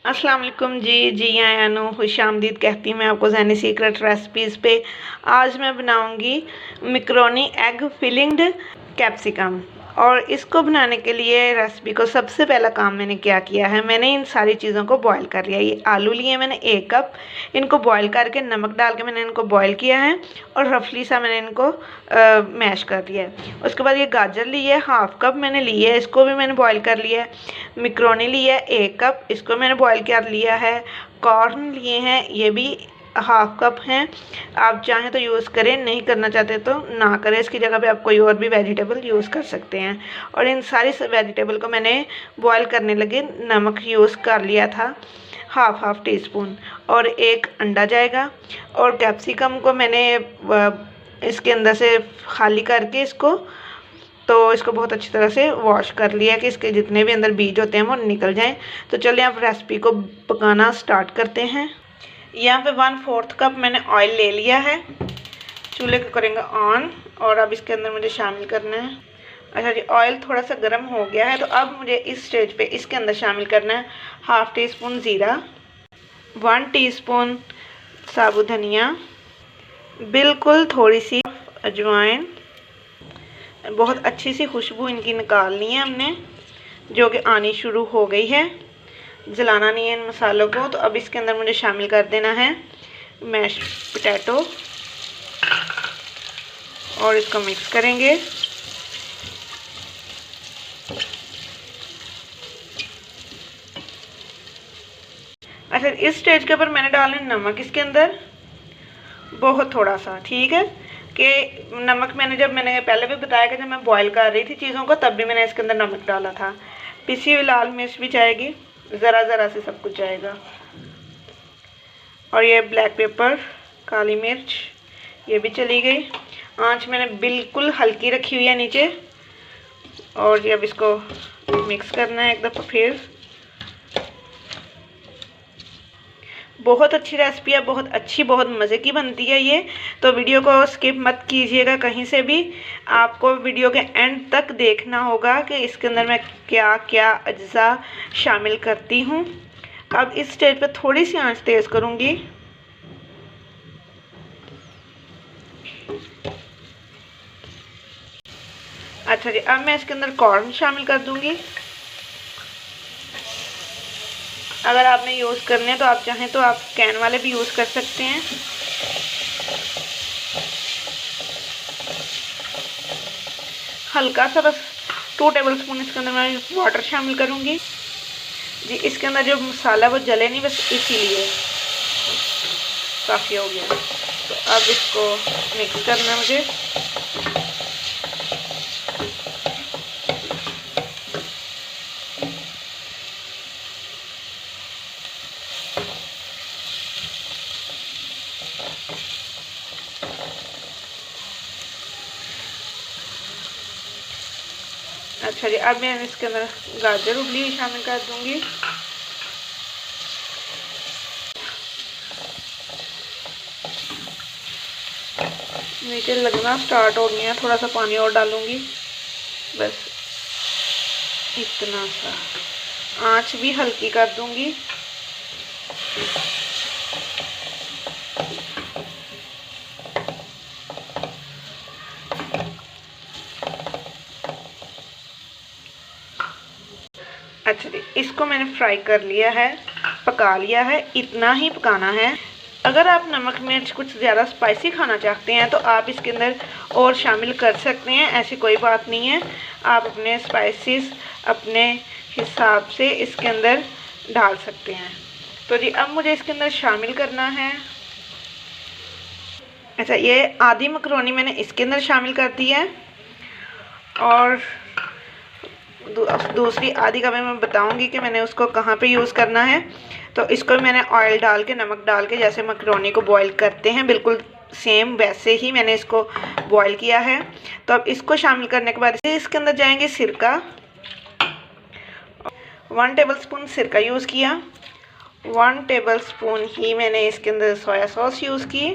अस्सलाम वालेकुम जी आयानो खुशामदीद कहती हूँ मैं आपको ज़हनी सीक्रेट रेसिपीज़ पे। आज मैं बनाऊँगी मैकरोनी एग फिलिंग्ड कैप्सिकम। और इसको बनाने के लिए रेसिपी को सबसे पहला काम मैंने क्या किया है, मैंने इन सारी चीज़ों को बॉईल कर लिया। ये आलू लिए मैंने 1 कप, इनको बॉईल करके नमक डाल के मैंने इनको बॉईल किया है और रफली सा मैंने इनको मैश कर लिया है। उसके बाद ये गाजर ली है 1/2 कप मैंने ली है, इसको भी मैंने बॉईल कर लिया है। मैकरोनी ली है 1 कप, इसको मैंने बॉईल कर लिया है। कॉर्न लिए हैं, ये भी 1/2 कप हैं। आप चाहें तो यूज़ करें, नहीं करना चाहते तो ना करें, इसकी जगह पे आप कोई और भी वेजिटेबल यूज़ कर सकते हैं। और इन सारी वेजिटेबल को मैंने बॉईल करने लगे नमक यूज़ कर लिया था हाफ टी स्पून, और 1 अंडा जाएगा। और कैप्सिकम को मैंने इसके अंदर से खाली करके इसको बहुत अच्छी तरह से वॉश कर लिया कि इसके जितने भी अंदर बीज होते हैं वो निकल जाएं। तो चलिए आप रेसिपी को पकाना स्टार्ट करते हैं। यहाँ पे 1/4 कप मैंने ऑयल ले लिया है। चूल्हे को करेंगे ऑन और अब इसके अंदर मुझे शामिल करना है। अच्छा जी, ऑयल थोड़ा सा गर्म हो गया है, तो अब मुझे इस स्टेज पे इसके अंदर शामिल करना है 1/2 टी स्पून ज़ीरा, 1 टीस्पून साबुत धनिया, बिल्कुल थोड़ी सी अजवाइन। बहुत अच्छी सी खुशबू इनकी निकालनी है हमने, जो कि आनी शुरू हो गई है। जलाना नहीं है इन मसालों को। तो अब इसके अंदर मुझे शामिल कर देना है मैश पोटैटो और इसको मिक्स करेंगे। अच्छा, इस स्टेज के ऊपर मैंने डालना है नमक इसके अंदर, बहुत थोड़ा सा, ठीक है। कि नमक मैंने पहले भी बताया कि जब मैं बॉईल कर रही थी चीज़ों को तब भी मैंने इसके अंदर नमक डाला था। पिसी हुई लाल मिर्च भी जाएगी, ज़रा से सब कुछ जाएगा। और ये ब्लैक पेपर, काली मिर्च, ये भी चली गई। आंच मैंने बिल्कुल हल्की रखी हुई है नीचे। और ये अब इसको मिक्स करना है एक दफ़ा फिर। बहुत अच्छी रेसिपी है, बहुत अच्छी, बहुत मज़े की बनती है ये। तो वीडियो को स्किप मत कीजिएगा कहीं से भी, आपको वीडियो के एंड तक देखना होगा कि इसके अंदर मैं क्या क्या अज्जा शामिल करती हूँ। अब इस स्टेज पे थोड़ी सी आंच तेज़ करूँगी। अच्छा जी, अब मैं इसके अंदर कॉर्न शामिल कर दूँगी। अगर आपने यूज़ करने हैं तो आप चाहें तो आप कैन वाले भी यूज़ कर सकते हैं। हल्का सा बस 2 टेबलस्पून इसके अंदर मैं वाटर शामिल करूँगी जी। इसके अंदर जो मसाला वो जले नहीं, बस इसीलिए काफ़ी हो गया। तो अब इसको मिक्स करना है मुझे। अच्छा जी, अब मैं इसके अंदर गाजर उबली हुई शामिल कर दूंगी। नीचे लगना स्टार्ट हो गया, थोड़ा सा पानी और डालूंगी, बस इतना सा। आंच भी हल्की कर दूंगी। अच्छा जी, इसको मैंने फ्राई कर लिया है, पका लिया है, इतना ही पकाना है। अगर आप नमक मिर्च कुछ ज़्यादा स्पाइसी खाना चाहते हैं तो आप इसके अंदर और शामिल कर सकते हैं, ऐसी कोई बात नहीं है। आप अपने स्पाइसेस अपने हिसाब से इसके अंदर डाल सकते हैं। तो जी, अब मुझे इसके अंदर शामिल करना है। अच्छा, ये आधी मैकरोनी मैंने इसके अंदर शामिल कर दी है और दूसरी आधी का मैं बताऊंगी कि मैंने उसको कहाँ पे यूज़ करना है। तो इसको मैंने ऑयल डाल के, नमक डाल के, जैसे मैकरोनी को बॉईल करते हैं बिल्कुल सेम वैसे ही मैंने इसको बॉईल किया है। तो अब इसको शामिल करने के बाद इसके अंदर जाएंगे सिरका। 1 टेबलस्पून सिरका यूज़ किया। 1 टेबलस्पून ही मैंने इसके अंदर सोया सॉस यूज़ की।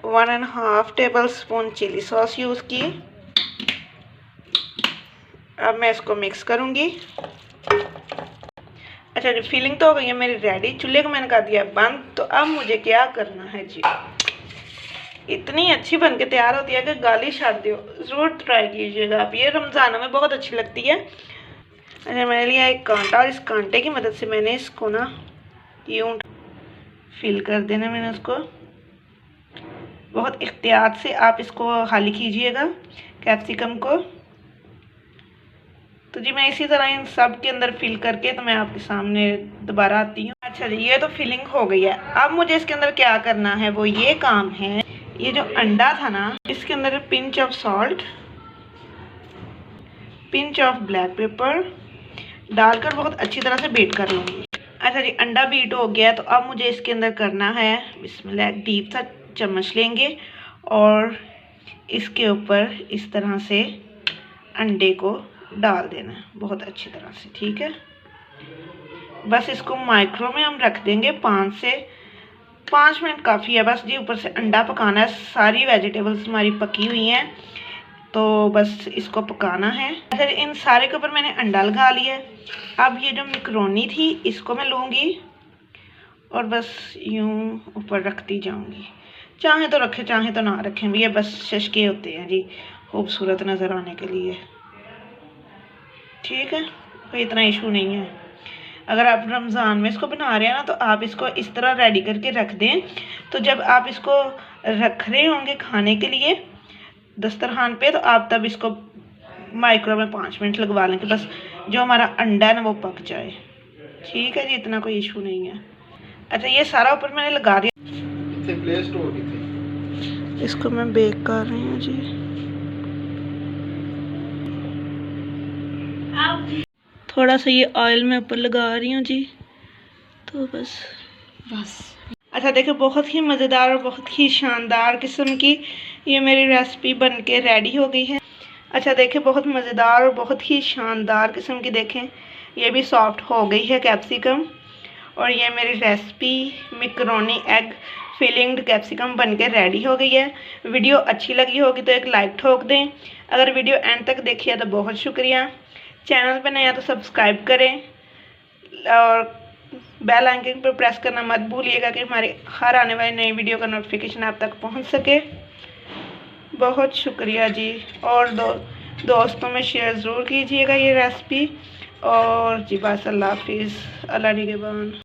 1.5 टेबलस्पून चिली सॉस यूज़ की। अब मैं इसको मिक्स करूँगी। अच्छा जी, फिलिंग तो हो गई है मेरी रेडी। चूल्हे को मैंने कर दिया बंद। तो अब मुझे क्या करना है जी, इतनी अच्छी बन के तैयार होती है कि गाली छाड़ दो। ज़रूर ट्राई कीजिएगा आप, ये रमज़ानों में बहुत अच्छी लगती है। अच्छा, मैंने लिया एक कांटा और इस कांटे की मदद से मैंने इसको ना यूँ फिल कर देना। मैंने उसको बहुत एहतियात से आप इसको खाली कीजिएगा कैप्सिकम को। तो जी मैं इसी तरह इन सब के अंदर फिल करके तो मैं आपके सामने दोबारा आती हूँ। अच्छा जी, ये तो फिलिंग हो गई है। अब मुझे इसके अंदर क्या करना है वो ये काम है, ये जो अंडा था ना इसके अंदर pinch of salt, pinch of black pepper डालकर बहुत अच्छी तरह से बीट कर लूँगी। अच्छा जी, अंडा बीट हो गया। तो अब मुझे इसके अंदर करना है बिस्मिल्लाह, एक डीप सा चम्मच लेंगे और इसके ऊपर इस तरह से अंडे को डाल देना है बहुत अच्छी तरह से। ठीक है, बस इसको माइक्रो में हम रख देंगे 5 मिनट काफ़ी है बस जी। ऊपर से अंडा पकाना है। सारी वेजिटेबल्स हमारी पकी हुई हैं तो बस इसको पकाना है। अच्छा, इन सारे के ऊपर मैंने अंडा लगा लिया है। अब ये जो मैकरोनी थी इसको मैं लूँगी और बस यूँ ऊपर रखती जाऊँगी। चाहे तो रखें चाहे तो ना रखें, ये बस शशके होते हैं जी, खूबसूरत नज़र आने के लिए। ठीक है, कोई इतना इशू नहीं है। अगर आप रमज़ान में इसको बना रहे हैं ना तो आप इसको इस तरह रेडी करके रख दें। तो जब आप इसको रख रहे होंगे खाने के लिए दस्तरखान पे तो आप तब इसको माइक्रो में 5 मिनट लगवा लेंगे, बस जो हमारा अंडा है ना वो पक जाए। ठीक है जी, इतना कोई इशू नहीं है। अच्छा, ये सारा ऊपर मैंने लगा दिया। प्ले स्टोर की थी, इसको मैं बेक कर रही हूँ जी। थोड़ा सा ये ऑयल मैं ऊपर लगा रही हूँ जी। तो बस अच्छा देखिए, बहुत ही मज़ेदार और बहुत ही शानदार किस्म की ये मेरी रेसिपी बन के रेडी हो गई है। अच्छा देखिए, बहुत मज़ेदार और बहुत ही शानदार किस्म की देखें ये भी सॉफ्ट हो गई है कैप्सिकम। और ये मेरी रेसिपी मैकरोनी एग फिलिंग्ड कैप्सिकम बन के रेडी हो गई है। वीडियो अच्छी लगी होगी तो एक लाइक ठोक दें। अगर वीडियो एंड तक देखी है तो बहुत शुक्रिया। चैनल पर नया तो सब्सक्राइब करें और बेल आइकन पर प्रेस करना मत भूलिएगा कि हमारी हर आने वाली नई वीडियो का नोटिफिकेशन आप तक पहुंच सके। बहुत शुक्रिया जी। और दोस्तों में शेयर ज़रूर कीजिएगा ये रेसिपी। और जी बस, अल्लाह हाफिज़, अल्लाह निगहबान।